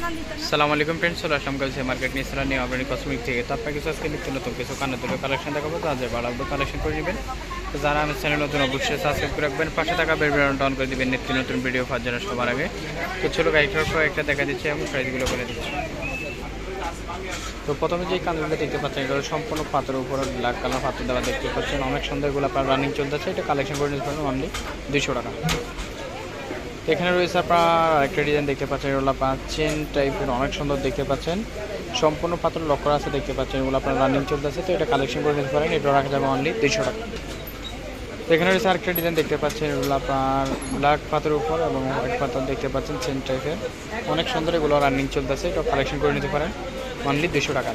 আসসালামু আলাইকুম ফ্রেন্ডস, চলে আসলাম গাউসিয়া মার্কেট নিয়ে ইসলাম নিয়ে অর্গানিক কসমেটিক থেকে। তো আপনাকে কিছু আজকে নিত্য নতুন কিছু কানের দুটো কালেকশন দেখাবো, তো আজ ভালো কালেকশন করে নেবেন। তো যারা আমার চ্যানেল নতুন অবশ্যই সাবস্ক্রাইব করে রাখবেন, পাশে থাকা বেল বাটনটা অন করে দিবেন নিত্য নতুন ভিডিও পাওয়ার জন্য সবার আগে। তো চলো গাইডটার পর একটা দেখা দিচ্ছে এবং প্রাইসগুলো বলে দিচ্ছি। তো প্রথমে যে কানগুলো দেখতে পাচ্ছেন এটা সম্পূর্ণ পাথরের উপর ব্ল্যাক কালার পাথর দেওয়া দেখতে পাচ্ছেন, অনেক সুন্দর এগুলো আপনার রানিং চলতেছে। এটা কালেকশন করে নিতে পারেন অনলি 200 টাকা। এখানে রয়েছে আপনার আরেকটা ডিজাইন দেখতে পাচ্ছেন, এগুলো আপনার চেন টাইপের অনেক সুন্দর দেখতে পাচ্ছেন, সম্পূর্ণ পাথর লক করা আছে দেখতে পাচ্ছেন, এগুলো আপনার রানিং চলতেছে। তো এটা কালেকশন করে নিতে পারেন, এটা রাখা যাবে অনলি 200 টাকা। তো এখানে রয়েছে আরেকটা ডিজাইন দেখতে পাচ্ছেন, এগুলো আপনার ব্ল্যাক পাথরের উপর এবং হোয়াইট পাথর দেখতে পাচ্ছেন চেন টাইপের, অনেক সুন্দর, এগুলো রানিং চলতেছে। এটা কালেকশন করে নিতে পারেন অনলি 200 টাকা।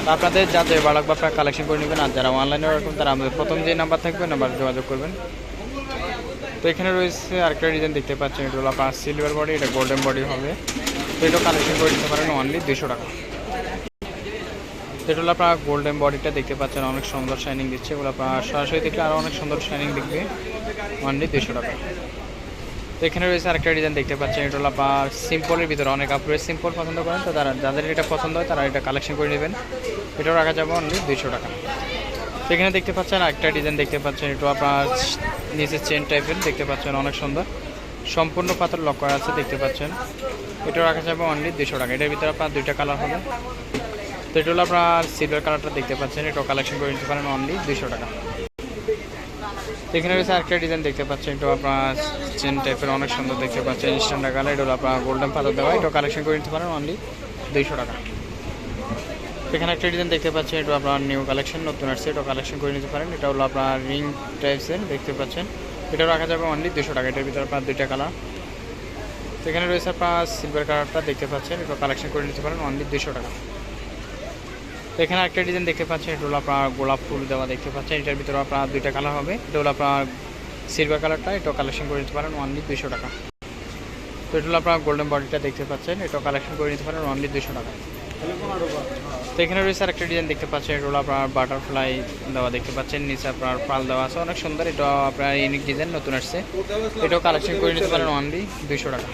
তো আপনাদের যাদের ভালো লাগবে আপনারা কালেকশন করে নেবেন, আর যারা অনলাইনে রাখবেন তারা আমাদের প্রথম যে নাম্বার থাকবে নাম্বার যোগাযোগ করবেন। তো এখানে রয়েছে আরেকটা ডিজাইন দেখতে পাচ্ছেন, এটা হলো আপনার সিলভার বডি, এটা গোল্ডেন বডি হবে। তো এটা কালেকশন করে নিতে পারেন অনলি 200 টাকা। এটা হলো আপনার গোল্ডেন বডিটা দেখতে পাচ্ছেন, অনেক সুন্দর শাইনিং দিচ্ছে, এগুলো আপনার সরাসরি দেখলে আরও অনেক সুন্দর শাইনিং দেখবে অনলি 200 টাকা। তো এখানে রয়েছে আরেকটা ডিজাইন দেখতে পাচ্ছেন, এটা হলো আপনার সিম্পলের ভিতরে, অনেক আপনার সিম্পল পছন্দ করেন, তো যাদের এটা পছন্দ হয় তারা এটা কালেকশন করে নেবেন, এটাও রাখা যাবে অনলি 200 টাকা। সেখানে দেখতে পাচ্ছেন আরেকটা ডিজাইন দেখতে পাচ্ছেন, এটা আপনার নিচে চেন টাইপের দেখতে পাচ্ছেন, অনেক সুন্দর, সম্পূর্ণ পাথর লক করা আছে দেখতে পাচ্ছেন, এটা রাখা যাবে অনলি 200 টাকা। এটার ভিতরে আপনার দুইটা কালার হবে। তো এটা হলো আপনার সিলভার কালারটা দেখতে পাচ্ছেন, এটাও কালেকশন করে নিতে পারেন অনলি 200 টাকা। এখানে রয়েছে আরেকটা ডিজাইন দেখতে পাচ্ছেন, এটা আপনার চেন টাইপের অনেক সুন্দর দেখতে পাচ্ছেন, স্ট্যান্ডার্ড কালার, এটা হলো আপনার গোল্ডেন পাথর দেওয়া, এটাও কালেকশন করে নিতে পারেন অনলি 200 টাকা। এখানে একটা ডিজাইন দেখতে পাচ্ছেন, এটা আপনার নিউ কালেকশন, নতুন আসছে, এটা কালেকশন করে নিতে পারেন। এটা হলো আপনার রিং টাইপসের দেখতে পাচ্ছেন, এটা রাখা যাবে অনলি 200 টাকা। এটার ভিতরে আপনার দুইটা কালার। তো এখানে রয়েছে আপনার সিলভার কালারটা দেখতে পাচ্ছেন, এটা কালেকশন করে নিতে পারেন অনলি 200 টাকা। তো এখানে একটা ডিজাইন দেখতে পাচ্ছেন, এটা হলো আপনার গোলাপ ফুল দেওয়া দেখতে পাচ্ছেন, এটার ভিতরে আপনার দুইটা কালার হবে। এটা হলো আপনার সিলভার কালারটা, এটা কালেকশন করে নিতে পারেন অনলি 200 টাকা। তো এটা হলো আপনার গোল্ডেন বডিটা দেখতে পাচ্ছেন, এটা কালেকশন করে নিতে পারেন অনলি 200 টাকা। তো এখানে রয়েছে আরেকটা ডিজাইন দেখতে পাচ্ছেন, এটা হলো আপনার বাটারফ্লাই দেওয়া দেখতে পাচ্ছেন, নিচে আপনার পাল দেওয়া আছে, অনেক সুন্দর, এটা আপনার ইউনিক ডিজাইন নতুন আসছে, এটাও কালেকশন করে নিতে পারেন অনলি 200 টাকা।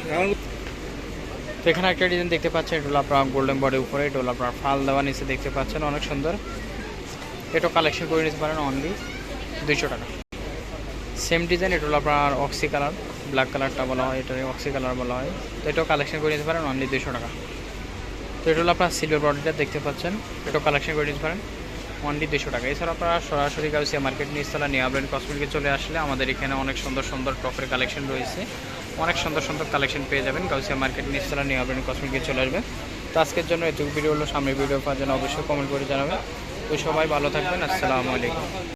তো এখানে একটা ডিজাইন দেখতে পাচ্ছেন, এটা হলো আপনার গোল্ডেন বডির উপরে, এটা হলো আপনার ফাল দেওয়া নিচে দেখতে পাচ্ছেন, অনেক সুন্দর, এটাও কালেকশন করে নিতে পারেন অনলি 200 টাকা। সেম ডিজাইন, এটা হলো আপনার অক্সি কালার, ব্ল্যাক কালারটা বলা হয়, এটা অক্সি কালার বলা হয়। তো এটাও কালেকশন করে নিতে পারেন অনলি 200 টাকা। তো এটা হলো আপনার সিলভার বডিটা দেখতে পাচ্ছেন, এটাও কালেকশন করে নিতে পারেন অনলি 200 টাকা। এছাড়া আপনারা সরাসরি গাউসিয়া মার্কেট নিচতলা নিয়ে অর্গানিক কসমেটিকে চলে আসলে আমাদের এখানে অনেক সুন্দর সুন্দর টপের কালেকশন রয়েছে, অনেক সুন্দর সুন্দর কালেকশন পেয়ে যাবেন। গাউসিয়া মার্কেট নিচতলা নিয়ে অর্গানিক কসমেটিকে চলে আসবেন। তো আজকের জন্য এটুকু ভিডিও হলো, সামনের ভিডিও পাওয়ার জন্য অবশ্যই কমেন্ট করে জানাবেন। তো সবাই ভালো থাকবেন, আসসালামু আলাইকুম।